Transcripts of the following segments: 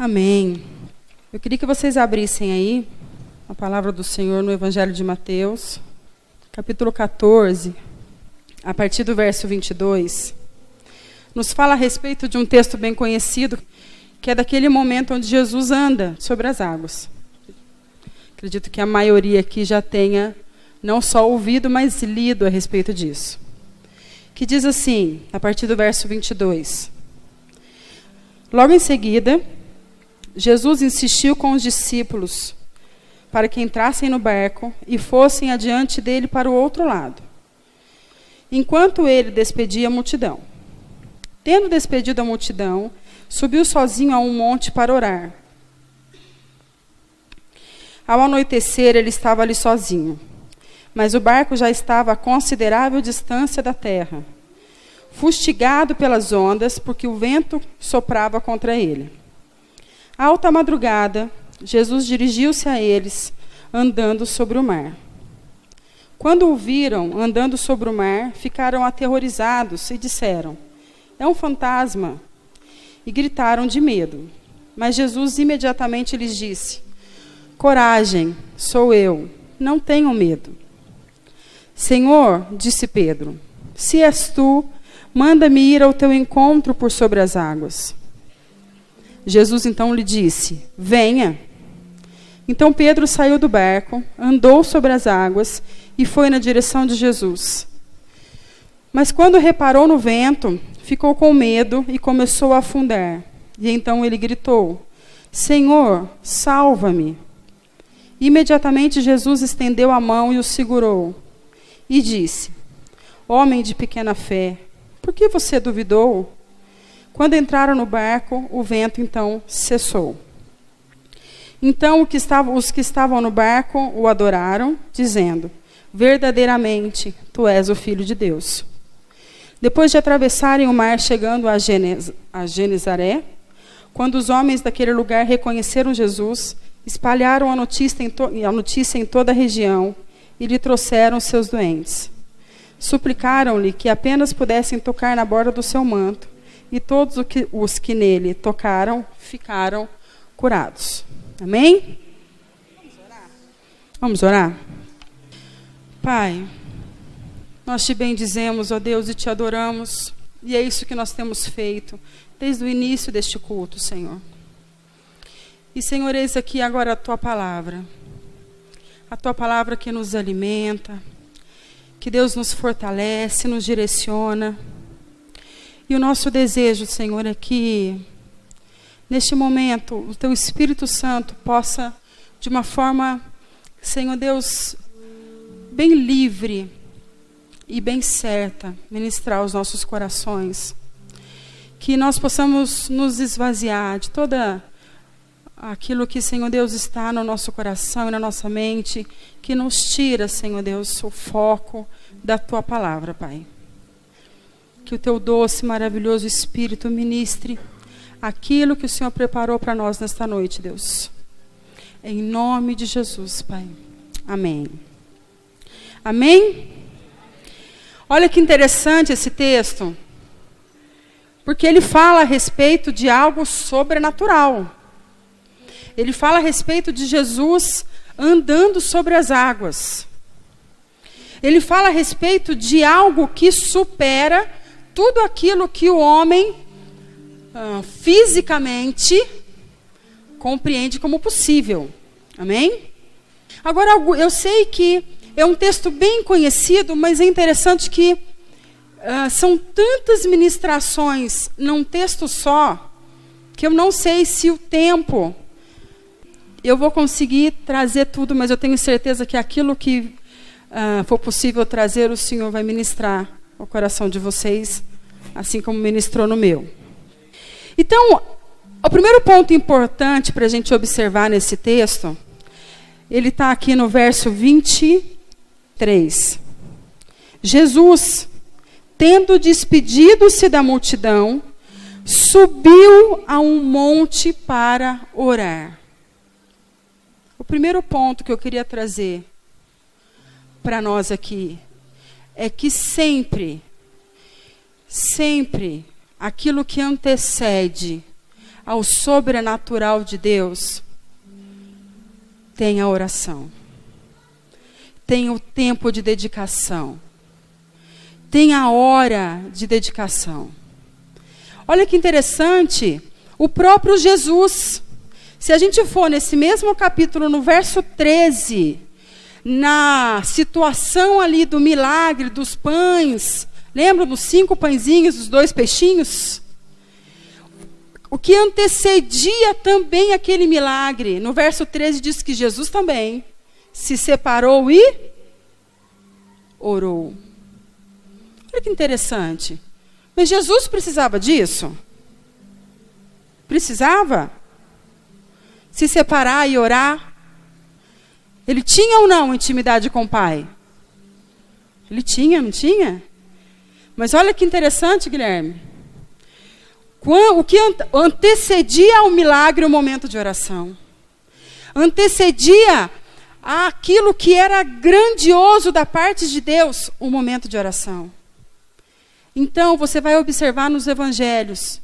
Amém. Eu queria que vocês abrissem aí a palavra do Senhor no Evangelho de Mateus, capítulo 14, a partir do verso 22. Nos fala a respeito de um texto bem conhecido, que é daquele momento onde Jesus anda sobre as águas. Acredito que a maioria aqui já tenha não só ouvido, mas lido a respeito disso. Que diz assim, a partir do verso 22. Logo em seguida, Jesus insistiu com os discípulos para que entrassem no barco e fossem adiante dele para o outro lado, enquanto ele despedia a multidão. Tendo despedido a multidão, subiu sozinho a um monte para orar. Ao anoitecer, ele estava ali sozinho, mas o barco já estava a considerável distância da terra, fustigado pelas ondas, porque o vento soprava contra ele. À alta madrugada, Jesus dirigiu-se a eles, andando sobre o mar. Quando o viram andando sobre o mar, ficaram aterrorizados e disseram: "É um fantasma!" E gritaram de medo. Mas Jesus imediatamente lhes disse: "Coragem, sou eu, não tenham medo." "Senhor," disse Pedro, "se és tu, manda-me ir ao teu encontro por sobre as águas." Jesus então lhe disse: "Venha." Então Pedro saiu do barco, andou sobre as águas e foi na direção de Jesus. Mas quando reparou no vento, ficou com medo e começou a afundar. E então ele gritou: "Senhor, salva-me." Imediatamente Jesus estendeu a mão e o segurou. E disse: "Homem de pequena fé, por que você duvidou?" Quando entraram no barco, o vento então cessou. Então os que estavam no barco o adoraram, dizendo: "Verdadeiramente, tu és o Filho de Deus." Depois de atravessarem o mar, chegando a Genesaré, quando os homens daquele lugar reconheceram Jesus, espalharam a notícia em toda a região e lhe trouxeram seus doentes. Suplicaram-lhe que apenas pudessem tocar na borda do seu manto, e todos os que nele tocaram ficaram curados. Amém? Vamos orar? Vamos orar? Pai, nós te bendizemos, ó Deus, e te adoramos, e é isso que nós temos feito desde o início deste culto, Senhor. E, Senhor, eis aqui agora a Tua palavra que nos alimenta, que Deus nos fortalece, nos direciona. E o nosso desejo, Senhor, é que, neste momento, o Teu Espírito Santo possa, de uma forma, Senhor Deus, bem livre e bem certa, ministrar os nossos corações. Que nós possamos nos esvaziar de toda aquilo que, Senhor Deus, está no nosso coração e na nossa mente, que nos tira, Senhor Deus, o foco da Tua palavra, Pai. Que o Teu doce, maravilhoso Espírito ministre aquilo que o Senhor preparou para nós nesta noite, Deus. Em nome de Jesus, Pai. Amém. Amém? Olha que interessante esse texto, porque ele fala a respeito de algo sobrenatural. Ele fala a respeito de Jesus andando sobre as águas. Ele fala a respeito de algo que supera tudo aquilo que o homem fisicamente compreende como possível. Amém? Agora, eu sei que é um texto bem conhecido, mas é interessante que são tantas ministrações num texto só, que eu não sei se o tempo eu vou conseguir trazer tudo, mas eu tenho certeza que aquilo que for possível trazer, o Senhor vai ministrar o coração de vocês, assim como ministrou no meu. Então, o primeiro ponto importante para a gente observar nesse texto, ele está aqui no verso 23. Jesus, tendo despedido-se da multidão, subiu a um monte para orar. O primeiro ponto que eu queria trazer para nós aqui é que sempre aquilo que antecede ao sobrenatural de Deus, tem a oração. Tem o tempo de dedicação. Tem a hora de dedicação. Olha que interessante, o próprio Jesus, se a gente for nesse mesmo capítulo, no verso 13, na situação ali do milagre dos pães, lembra dos 5 pãezinhos, dos 2 peixinhos? O que antecedia também aquele milagre, no verso 13 diz que Jesus também se separou e orou. Olha que interessante. Mas Jesus precisava disso? Precisava? Se separar e orar? Ele tinha ou não intimidade com o Pai? Ele tinha, não tinha? Mas olha que interessante, Guilherme. O que antecedia ao milagre o momento de oração? Antecedia aquilo que era grandioso da parte de Deus, o momento de oração. Então, você vai observar nos evangelhos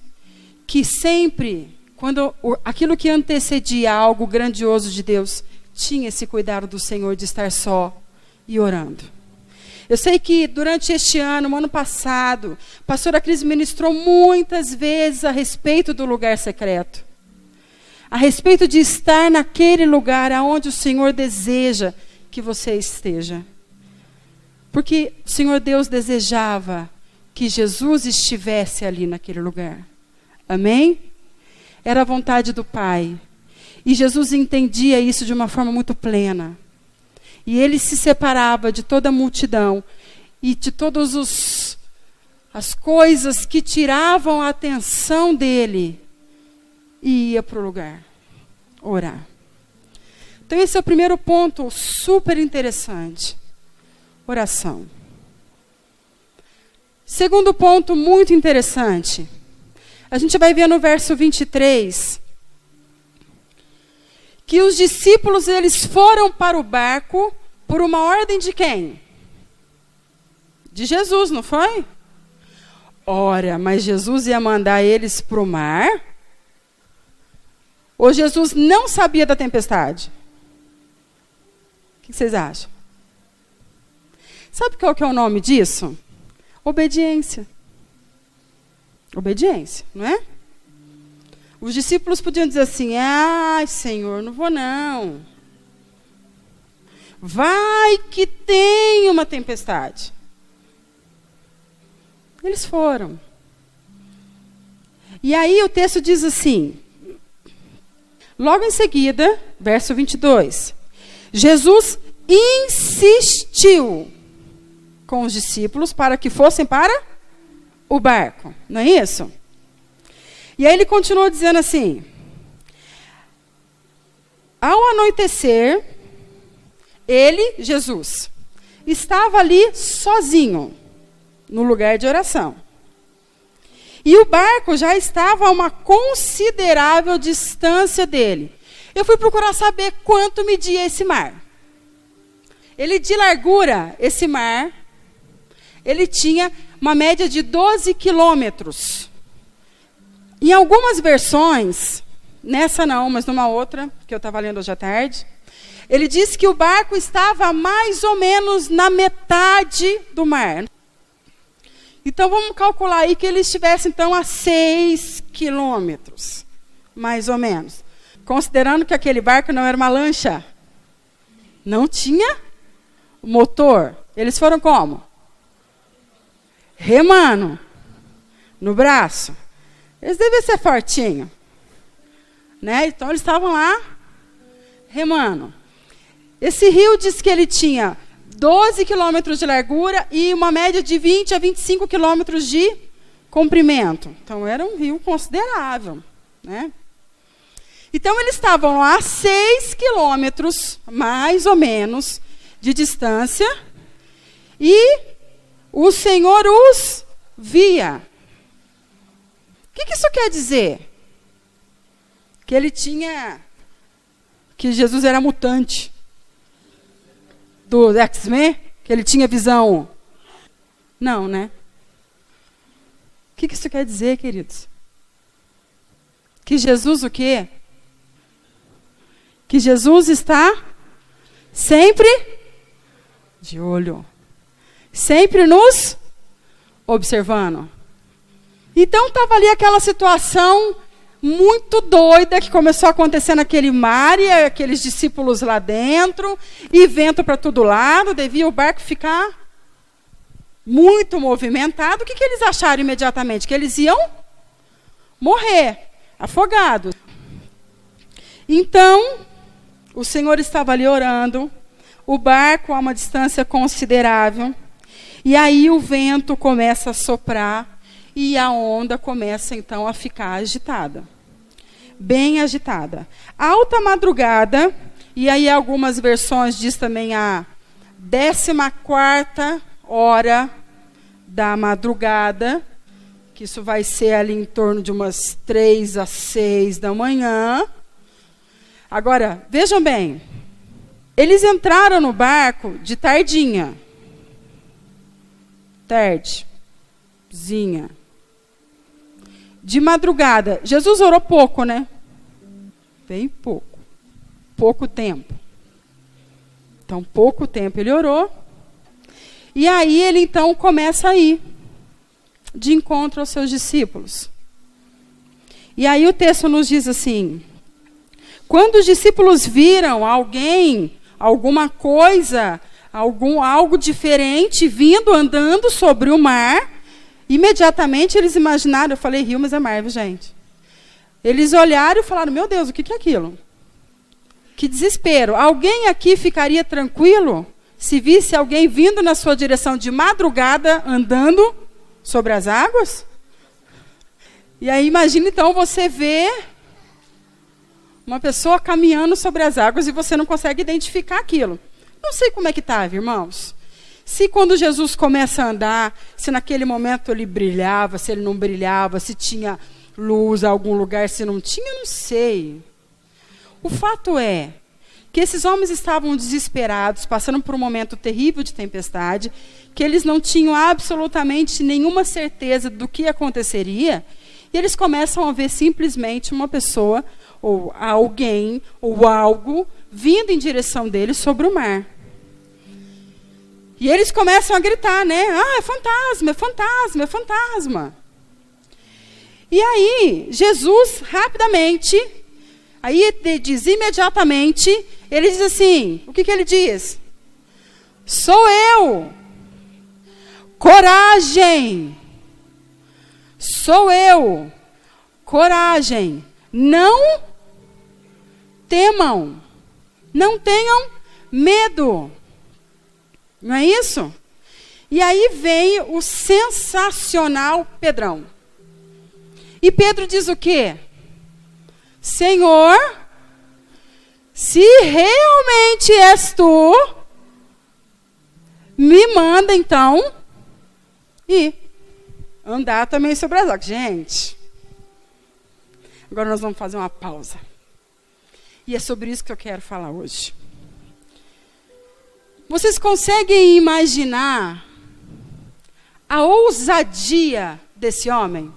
que sempre, quando aquilo que antecedia algo grandioso de Deus, tinha esse cuidado do Senhor de estar só e orando. Eu sei que durante este ano, no ano passado, a pastora Cris ministrou muitas vezes a respeito do lugar secreto. A respeito de estar naquele lugar aonde o Senhor deseja que você esteja. Porque o Senhor Deus desejava que Jesus estivesse ali naquele lugar. Amém? Era a vontade do Pai. E Jesus entendia isso de uma forma muito plena. E ele se separava de toda a multidão e de todas as coisas que tiravam a atenção dele e ia para o lugar orar. Então esse é o primeiro ponto super interessante. Oração. Segundo ponto muito interessante. A gente vai ver no verso 23 que os discípulos eles foram para o barco por uma ordem de quem? De Jesus, não foi? Ora, mas Jesus ia mandar eles para o mar? Ou Jesus não sabia da tempestade? O que vocês acham? Sabe qual que é o nome disso? Obediência. Obediência, não é? Os discípulos podiam dizer assim: ai, Senhor, não vou não. Vai que tem uma tempestade. Eles foram. E aí o texto diz assim, logo em seguida, verso 22, Jesus insistiu com os discípulos para que fossem para o barco. Não é isso? E aí ele continuou dizendo assim: ao anoitecer, ele, Jesus, estava ali sozinho, no lugar de oração. E o barco já estava a uma considerável distância dele. Eu fui procurar saber quanto media esse mar. Ele, de largura, esse mar, ele tinha uma média de 12 quilômetros. Em algumas versões, nessa não, mas numa outra, que eu estava lendo hoje à tarde, ele diz que o barco estava mais ou menos na metade do mar. Então vamos calcular aí que ele estivesse então a 6 quilômetros, mais ou menos. Considerando que aquele barco não era uma lancha. Não tinha motor. Eles foram como? Remando. No braço. Eles deviam ser fortinhos. Né? Então eles estavam lá remando. Esse rio diz que ele tinha 12 quilômetros de largura e uma média de 20 a 25 quilômetros de comprimento. Então era um rio considerável. Né? Então eles estavam lá a 6 quilômetros, mais ou menos, de distância. E o Senhor os via. O que isso quer dizer? Que ele tinha... Que Jesus era mutante. Do X-Men? Que ele tinha visão... Não, né? O que isso quer dizer, queridos? Que Jesus o quê? Que Jesus está sempre de olho. Sempre nos observando. Então estava ali aquela situação muito doida que começou a acontecer naquele mar, e aqueles discípulos lá dentro, e vento para todo lado, devia o barco ficar muito movimentado. O que eles acharam imediatamente? Que eles iam morrer, afogados. Então, o Senhor estava ali orando, o barco a uma distância considerável, e aí o vento começa a soprar, e a onda começa, então, a ficar agitada. Bem agitada. Alta madrugada, e aí algumas versões diz também a 14ª hora da madrugada, que isso vai ser ali em torno de umas 3 às 6 da manhã. Agora, vejam bem, eles entraram no barco de tardinha. Tardezinha. De madrugada. Jesus orou pouco, né? Bem pouco. Pouco tempo. Então, pouco tempo ele orou. E aí ele então começa a ir de encontro aos seus discípulos. E aí o texto nos diz assim: quando os discípulos viram alguém, alguma coisa, algo diferente vindo, andando sobre o mar, imediatamente eles imaginaram, eu falei rio, mas é mar, viu, gente? Eles olharam e falaram, meu Deus, o que é aquilo? Que desespero. Alguém aqui ficaria tranquilo se visse alguém vindo na sua direção de madrugada, andando sobre as águas? E aí imagina então você vê uma pessoa caminhando sobre as águas e você não consegue identificar aquilo. Não sei como é que estava, irmãos. Se quando Jesus começa a andar, se naquele momento ele brilhava, se ele não brilhava, se tinha luz em algum lugar, se não tinha, não sei. O fato é que esses homens estavam desesperados, passando por um momento terrível de tempestade, que eles não tinham absolutamente nenhuma certeza do que aconteceria, e eles começam a ver simplesmente uma pessoa, ou alguém, ou algo, vindo em direção deles sobre o mar. E eles começam a gritar, né? Ah, é fantasma, é fantasma, é fantasma. E aí, Jesus, rapidamente, aí ele diz imediatamente, ele diz assim, o que ele diz? Sou eu. Coragem. Sou eu. Coragem. Não temam. Não tenham medo. Não é isso? E aí vem o sensacional Pedrão. E Pedro diz o quê? Senhor, se realmente és tu, me manda então ir andar também sobre as águas. Gente, agora nós vamos fazer uma pausa. E é sobre isso que eu quero falar hoje. Vocês conseguem imaginar a ousadia desse homem?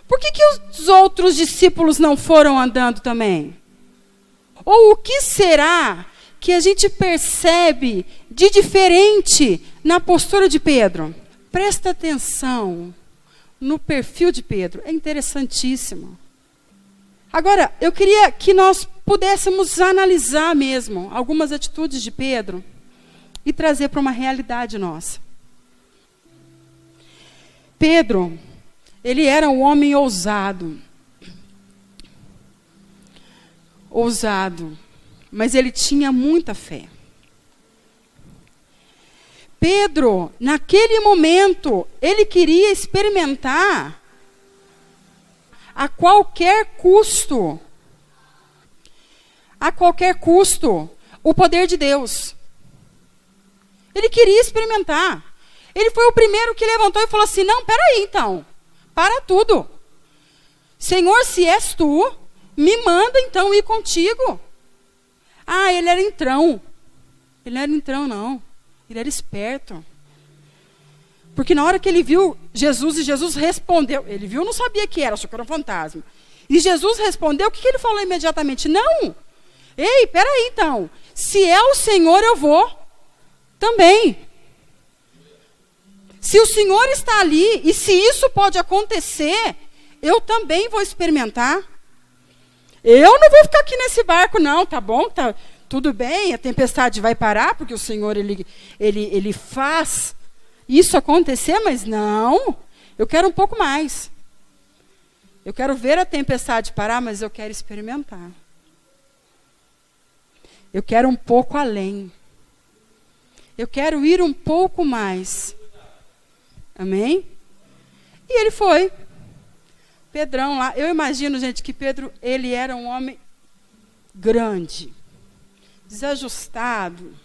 Por que os outros discípulos não foram andando também? Ou o que será que a gente percebe de diferente na postura de Pedro? Presta atenção no perfil de Pedro. É interessantíssimo. Agora, eu queria que nós pudéssemos analisar mesmo algumas atitudes de Pedro e trazer para uma realidade nossa. Pedro, ele era um homem ousado. Ousado. Mas ele tinha muita fé. Pedro, naquele momento, ele queria experimentar a qualquer custo, o poder de Deus. Ele queria experimentar. Ele foi o primeiro que levantou e falou assim, não, peraí então, para tudo. Senhor, se és tu, me manda então ir contigo. Ah, ele era entrão. Ele não era entrão, não. Ele era esperto. Porque na hora que ele viu Jesus respondeu. Ele viu, não sabia que era, achou que era um fantasma. E Jesus respondeu, o que ele falou imediatamente? Não. Ei, peraí então. Se é o Senhor, eu vou também. Se o Senhor está ali, e se isso pode acontecer, eu também vou experimentar. Eu não vou ficar aqui nesse barco, não, tá bom? Tá tudo bem, a tempestade vai parar, porque o Senhor, ele faz isso acontecer, mas não, eu quero um pouco mais. Eu quero ver a tempestade parar, mas eu quero experimentar. Eu quero um pouco além. Eu quero ir um pouco mais. Amém? E ele foi. Pedrão lá. Eu imagino, gente, que Pedro, ele era um homem grande, desajustado,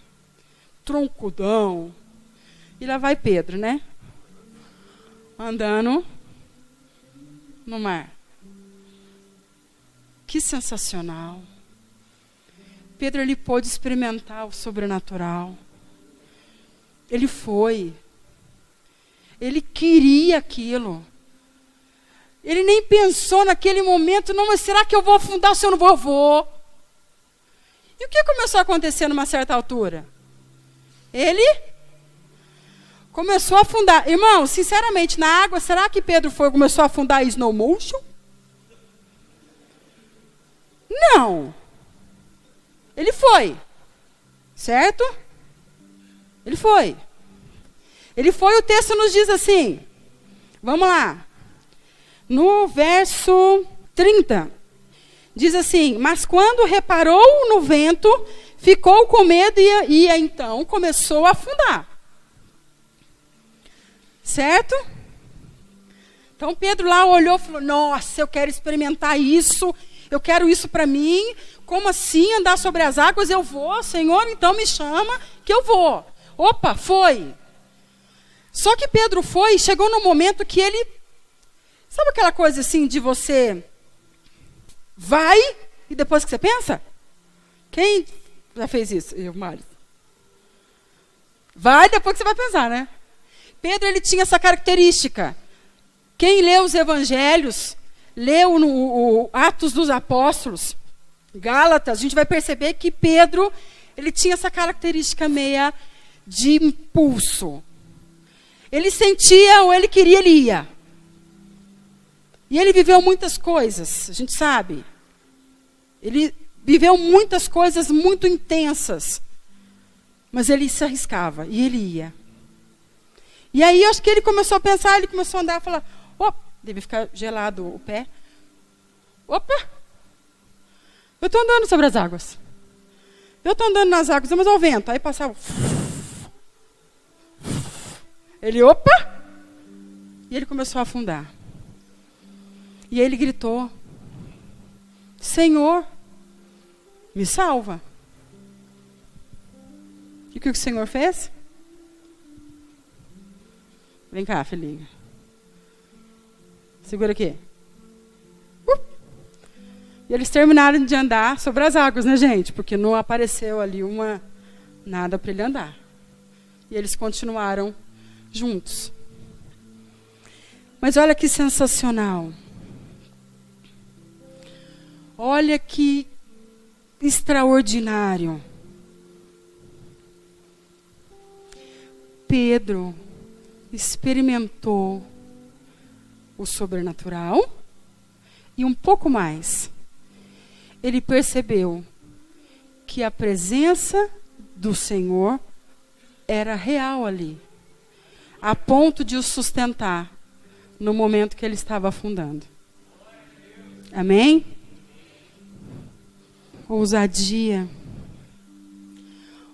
troncudão. E lá vai Pedro, né? Andando no mar. Que sensacional. Pedro, ele pôde experimentar o sobrenatural. Ele foi. Ele queria aquilo. Ele nem pensou naquele momento, não, mas será que eu vou afundar se eu não vou? Eu vou. E o que começou a acontecer numa certa altura? Ele começou a afundar. Irmão, sinceramente, na água, será que Pedro começou a afundar em slow motion? Não. Ele foi. Certo? Ele foi. Ele foi, o texto nos diz assim. Vamos lá. No verso 30. Diz assim, mas quando reparou no vento, ficou com medo e então começou a afundar. Certo? Então Pedro lá olhou e falou, nossa, eu quero experimentar isso, eu quero isso para mim. Como assim andar sobre as águas? Eu vou, Senhor, então me chama que eu vou. Opa, foi. Só que Pedro foi e chegou no momento que ele... Sabe aquela coisa assim de você vai e depois que você pensa? Quem já fez isso? Eu, Mário. Vai depois que você vai pensar, né? Pedro, ele tinha essa característica. Quem lê os evangelhos, lê o Atos dos Apóstolos, Gálatas, a gente vai perceber que Pedro, ele tinha essa característica meia de impulso. Ele sentia ou ele queria, ele ia. E ele viveu muitas coisas, a gente sabe. Ele viveu muitas coisas muito intensas. Mas ele se arriscava e ele ia. E aí, acho que ele começou a pensar, ele começou a andar e falar, opa, deve ficar gelado o pé. Opa, eu estou andando sobre as águas. Eu estou andando nas águas, mas ao vento. Aí passava. Ele, opa! E ele começou a afundar. E aí ele gritou, Senhor, me salva. E o que o Senhor fez? Vem cá, filhinha. Segura aqui. E eles terminaram de andar sobre as águas, né, gente? Porque não apareceu ali nada para ele andar. E eles continuaram juntos. Mas olha que sensacional. Olha que extraordinário. Pedro experimentou o sobrenatural e um pouco mais. Ele percebeu que a presença do Senhor era real ali, a ponto de o sustentar no momento que ele estava afundando. Amém? Ousadia.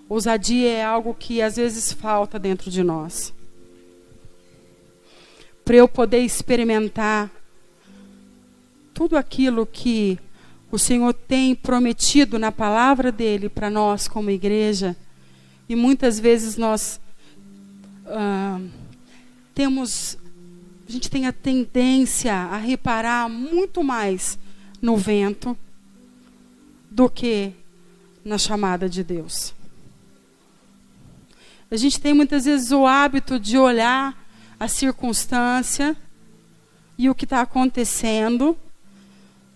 Ousadia é algo que às vezes falta dentro de nós. Para eu poder experimentar tudo aquilo que o Senhor tem prometido na palavra dele para nós como igreja, e muitas vezes nós a gente tem a tendência a reparar muito mais no vento do que na chamada de Deus. A gente tem muitas vezes o hábito de olhar a circunstância e o que está acontecendo,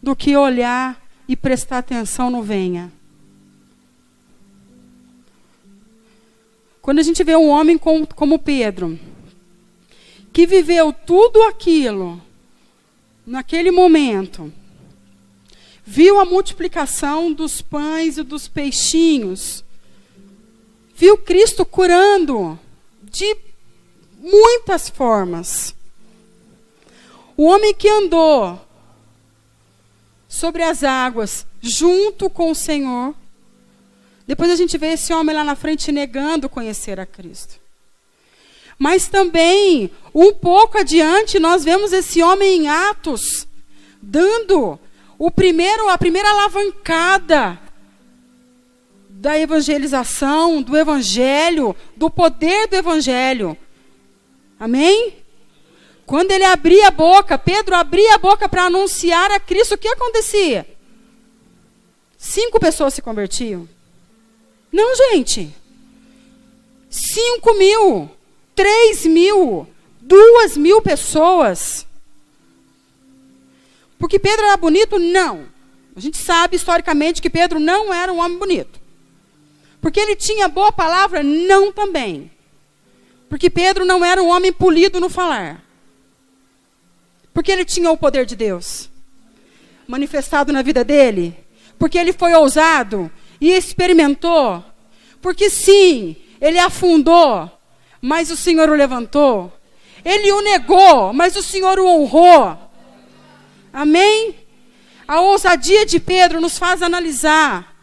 do que olhar e prestar atenção no venha. Quando a gente vê um homem como Pedro, que viveu tudo aquilo, naquele momento, viu a multiplicação dos pães e dos peixinhos, viu Cristo curando de muitas formas. O homem que andou sobre as águas junto com o Senhor, depois a gente vê esse homem lá na frente negando conhecer a Cristo. Mas também, um pouco adiante, nós vemos esse homem em Atos, dando a primeira alavancada da evangelização, do evangelho, do poder do evangelho. Amém? Quando ele abria a boca, Pedro abria a boca para anunciar a Cristo, o que acontecia? 5 pessoas se convertiam. Não, gente. 5.000, 3.000, 2.000 pessoas. Porque Pedro era bonito? Não. A gente sabe historicamente que Pedro não era um homem bonito. Porque ele tinha boa palavra? Não também. Porque Pedro não era um homem polido no falar. Porque ele tinha o poder de Deus manifestado na vida dele. Porque ele foi ousado e experimentou. Porque sim, ele afundou, mas o Senhor o levantou. Ele o negou, mas o Senhor o honrou. Amém? A ousadia de Pedro nos faz analisar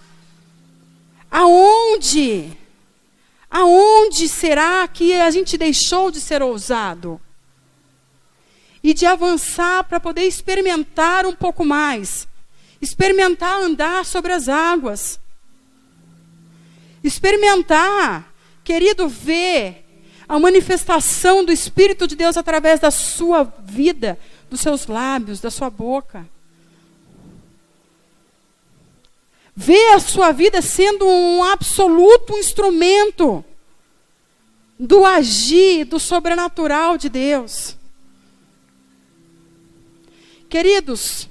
aonde será que a gente deixou de ser ousado? E de avançar para poder experimentar um pouco mais. Experimentar andar sobre as águas. Experimentar, querido, ver a manifestação do Espírito de Deus através da sua vida, dos seus lábios, da sua boca. Ver a sua vida sendo um absoluto instrumento do agir, do sobrenatural de Deus. Queridos,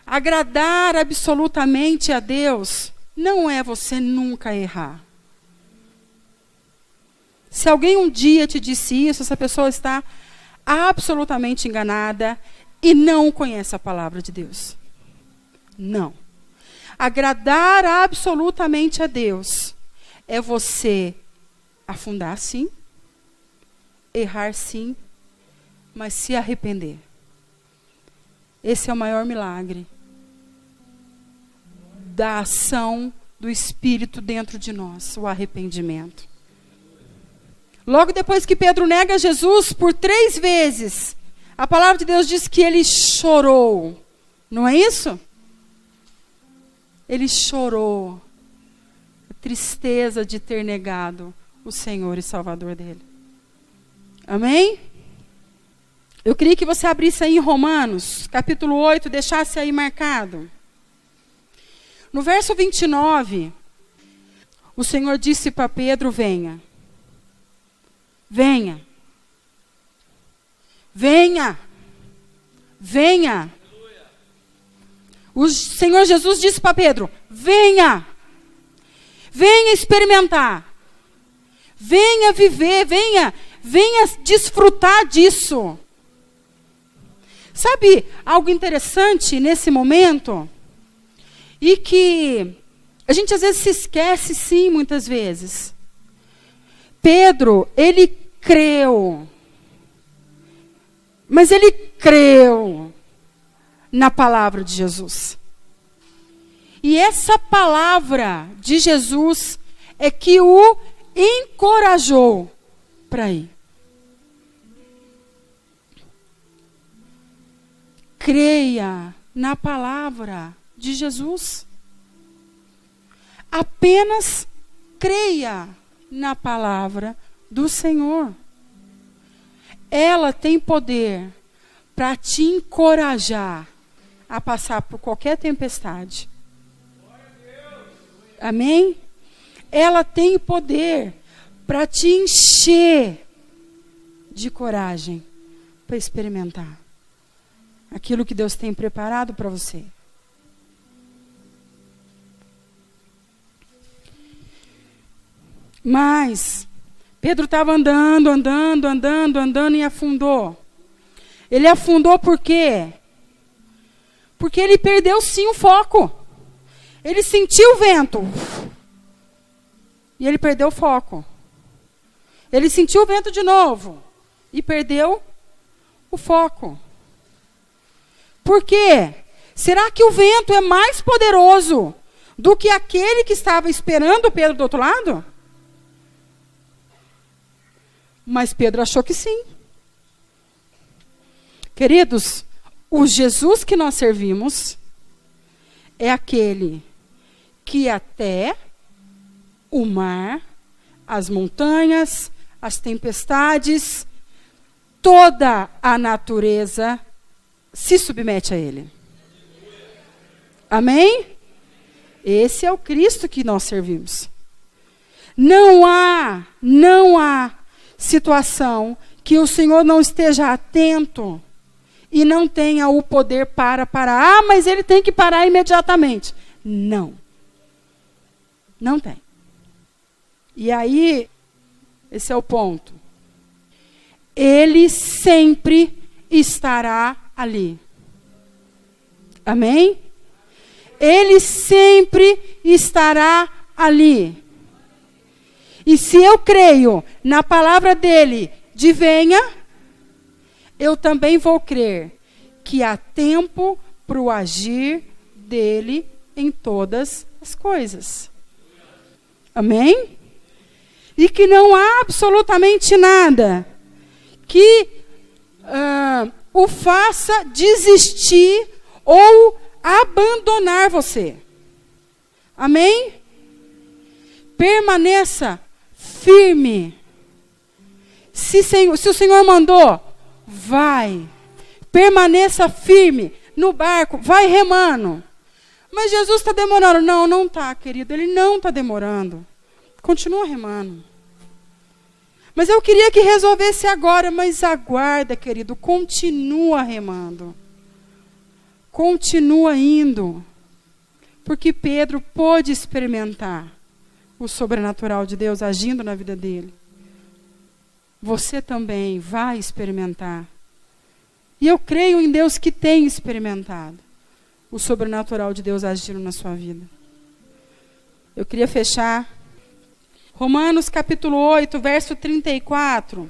agradar absolutamente a Deus não é você nunca errar. Se alguém um dia te disse isso, essa pessoa está absolutamente enganada e não conhece a palavra de Deus. Não. Agradar absolutamente a Deus é você afundar sim, errar sim, mas se arrepender. Esse é o maior milagre da ação do Espírito dentro de nós, o arrependimento. Logo depois que Pedro nega Jesus por 3 vezes, a palavra de Deus diz que ele chorou. Não é isso? Ele chorou. A tristeza de ter negado o Senhor e Salvador dele. Amém? Eu queria que você abrisse aí em Romanos, capítulo 8, deixasse aí marcado. No verso 29, o Senhor disse para Pedro, venha. Venha. Venha. Venha. O Senhor Jesus disse para Pedro, venha. Venha experimentar. Venha viver, venha desfrutar disso. Sabe algo interessante nesse momento? E que a gente às vezes se esquece, sim, muitas vezes. Pedro, ele creu. Mas ele creu na palavra de Jesus. E essa palavra de Jesus é que o encorajou para ir. Creia na palavra de Jesus. Apenas creia na palavra do Senhor. Ela tem poder para te encorajar a passar por qualquer tempestade. Amém? Ela tem poder para te encher de coragem para experimentar aquilo que Deus tem preparado para você. Mas Pedro estava andando e afundou. Ele afundou por quê? Porque ele perdeu sim o foco. Ele sentiu o vento. E ele perdeu o foco. Ele sentiu o vento de novo. E perdeu o foco. Por quê? Será que o vento é mais poderoso do que aquele que estava esperando Pedro do outro lado? Mas Pedro achou que sim. Queridos, o Jesus que nós servimos é aquele que até o mar, as montanhas, as tempestades, toda a natureza se submete a Ele. Amém? Esse é o Cristo que nós servimos. Não há situação que o Senhor não esteja atento e não tenha o poder para parar. Ah, mas ele tem que parar imediatamente. Não. Não tem. E aí, esse é o ponto. Ele sempre estará ali. Amém? Ele sempre estará ali. E se eu creio na palavra dele de venha, eu também vou crer que há tempo para o agir dele em todas as coisas. Amém? E que não há absolutamente nada que o faça desistir ou abandonar você. Amém? Permaneça firme. Se o Senhor mandou, vai. Permaneça firme no barco, vai remando. Mas Jesus está demorando. Não está, querido. Ele não está demorando. Continua remando. Mas eu queria que resolvesse agora. Mas aguarda, querido. Continua remando. Continua indo. Porque Pedro pôde experimentar o sobrenatural de Deus agindo na vida dele. Você também vai experimentar. E eu creio em Deus que tem experimentado o sobrenatural de Deus agindo na sua vida. Eu queria fechar. Romanos capítulo 8, verso 34.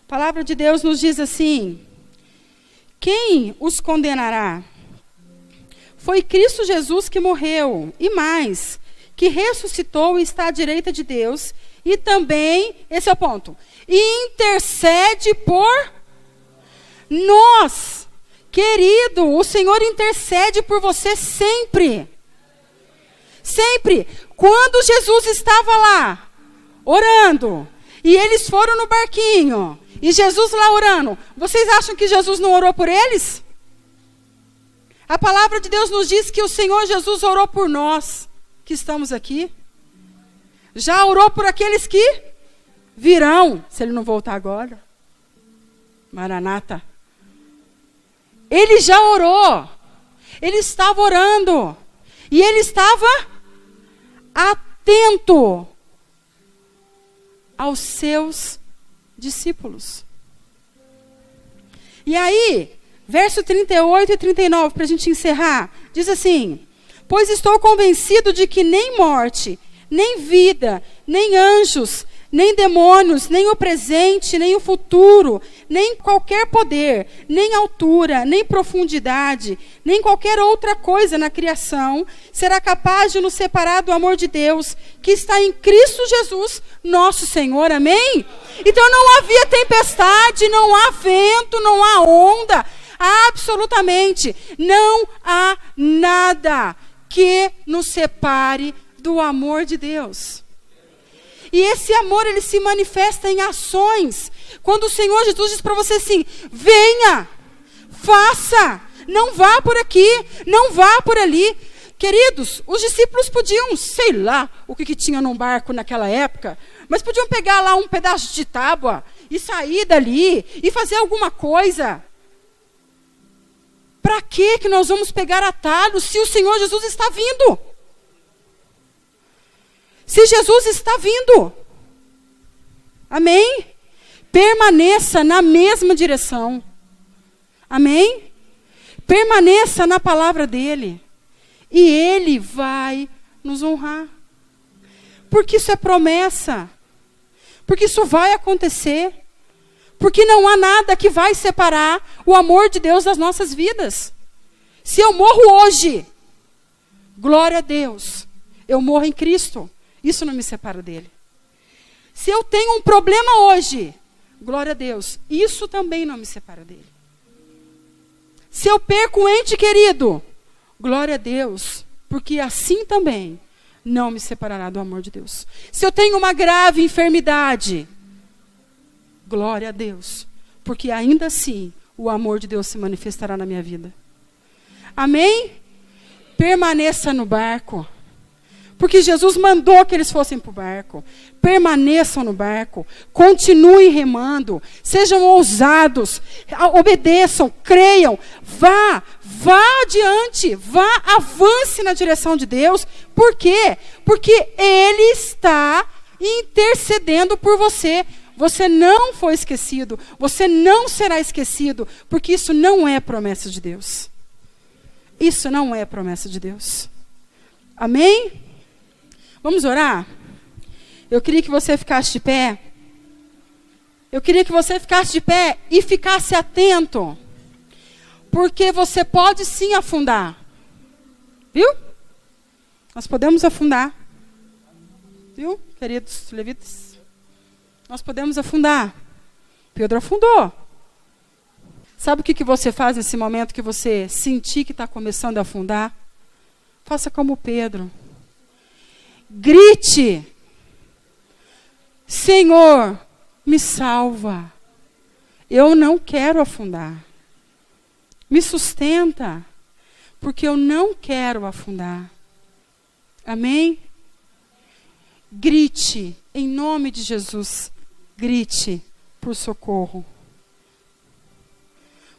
A palavra de Deus nos diz assim: quem os condenará? Foi Cristo Jesus que morreu, e mais, que ressuscitou e está à direita de Deus, e também, esse é o ponto, e intercede por nós. Querido, o Senhor intercede por você sempre. Sempre. Quando Jesus estava lá, orando, e eles foram no barquinho, e Jesus lá orando, vocês acham que Jesus não orou por eles? A palavra de Deus nos diz que o Senhor Jesus orou por nós, que estamos aqui. Já orou por aqueles que virão, se ele não voltar agora. Maranata. Ele já orou. Ele estava orando. E ele estava atento aos seus discípulos. E aí, verso 38 e 39, para a gente encerrar, diz assim: pois estou convencido de que nem morte, nem vida, nem anjos, nem demônios, nem o presente, nem o futuro, nem qualquer poder, nem altura, nem profundidade, nem qualquer outra coisa na criação será capaz de nos separar do amor de Deus que está em Cristo Jesus, nosso Senhor. Amém? Então não havia tempestade, não há vento, não há onda, absolutamente não há nada que nos separe do amor de Deus. E esse amor, ele se manifesta em ações. Quando o Senhor Jesus diz para você assim: venha, faça, não vá por aqui, não vá por ali. Queridos, os discípulos podiam, sei lá, o que tinha num barco naquela época, Mas podiam pegar lá um pedaço de tábua e sair dali e fazer alguma coisa. Para que nós vamos pegar atalhos se o Senhor Jesus está vindo? Se Jesus está vindo. Amém? Permaneça na mesma direção. Amém? Permaneça na palavra dele. E ele vai nos honrar. Porque isso é promessa. Porque isso vai acontecer. Porque não há nada que vai separar o amor de Deus das nossas vidas. Se eu morro hoje, glória a Deus, eu morro em Cristo. Isso não me separa dele. Se eu tenho um problema hoje, glória a Deus, isso também não me separa dele. Se eu perco um ente querido, glória a Deus, porque assim também não me separará do amor de Deus. Se eu tenho uma grave enfermidade, glória a Deus, porque ainda assim o amor de Deus se manifestará na minha vida. Amém? Permaneça no barco. Porque Jesus mandou que eles fossem para o barco. Permaneçam no barco. Continuem remando. Sejam ousados. Obedeçam. Creiam. Vá adiante. Avance na direção de Deus. Por quê? Porque Ele está intercedendo por você. Você não foi esquecido. Você não será esquecido. Porque isso não é promessa de Deus. Isso não é promessa de Deus. Amém? Vamos orar? Eu queria que você ficasse de pé. Eu queria que você ficasse de pé e ficasse atento. Porque você pode sim afundar. Viu? Nós podemos afundar. Viu, queridos levitas? Nós podemos afundar. Pedro afundou. Sabe o que você faz nesse momento que você sentir que está começando a afundar? Faça como Pedro. Grite: Senhor, me salva. Eu não quero afundar. Me sustenta, porque eu não quero afundar. Amém? Grite, em nome de Jesus. Grite por socorro.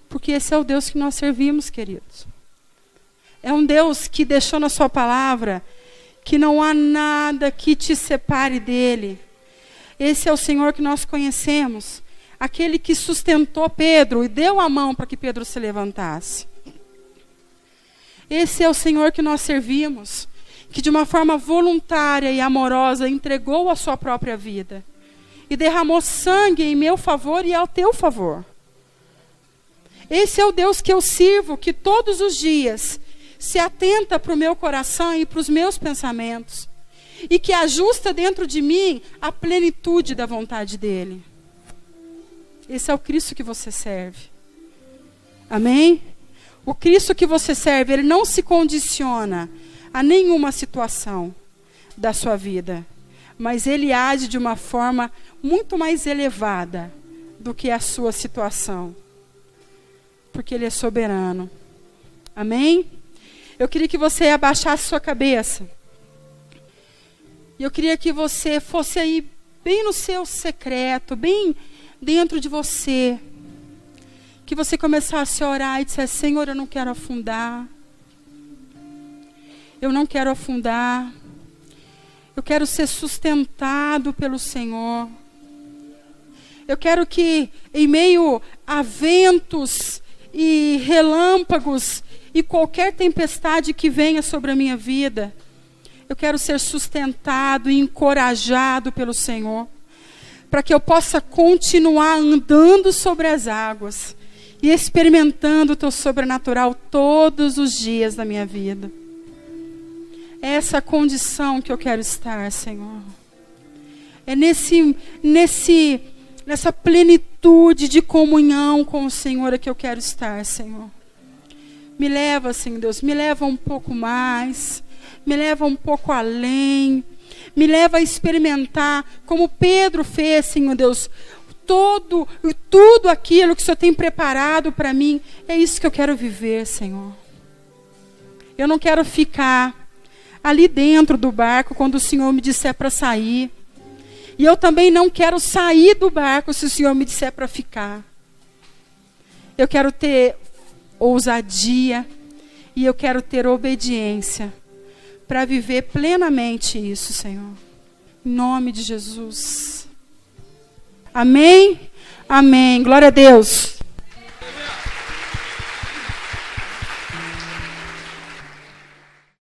Porque esse é o Deus que nós servimos, queridos. É um Deus que deixou na sua palavra que não há nada que te separe dele. Esse é o Senhor que nós conhecemos. Aquele que sustentou Pedro e deu a mão para que Pedro se levantasse. Esse é o Senhor que nós servimos. Que de uma forma voluntária e amorosa entregou a sua própria vida. E derramou sangue em meu favor e ao teu favor. Esse é o Deus que eu sirvo, que todos os dias se atenta para o meu coração e para os meus pensamentos. E que ajusta dentro de mim a plenitude da vontade dele. Esse é o Cristo que você serve. Amém? O Cristo que você serve, ele não se condiciona a nenhuma situação da sua vida. Mas ele age de uma forma muito mais elevada do que a sua situação. Porque ele é soberano. Amém? Eu queria que você abaixasse sua cabeça. E eu queria que você fosse aí bem no seu secreto, bem dentro de você. Que você começasse a orar e dissesse: Senhor, eu não quero afundar. Eu não quero afundar. Eu quero ser sustentado pelo Senhor. Eu quero que em meio a ventos e relâmpagos e qualquer tempestade que venha sobre a minha vida, eu quero ser sustentado e encorajado pelo Senhor, para que eu possa continuar andando sobre as águas e experimentando o teu sobrenatural todos os dias da minha vida. É essa condição que eu quero estar, Senhor. É nessa plenitude de comunhão com o Senhor é que eu quero estar, Senhor. Me leva, Senhor Deus, me leva um pouco mais, me leva um pouco além, me leva a experimentar, como Pedro fez, Senhor Deus, tudo aquilo que o Senhor tem preparado para mim, é isso que eu quero viver, Senhor. Eu não quero ficar ali dentro do barco quando o Senhor me disser para sair. E eu também não quero sair do barco se o Senhor me disser para ficar. Eu quero ter ousadia e eu quero ter obediência para viver plenamente isso, Senhor. Em nome de Jesus. Amém? Amém. Glória a Deus.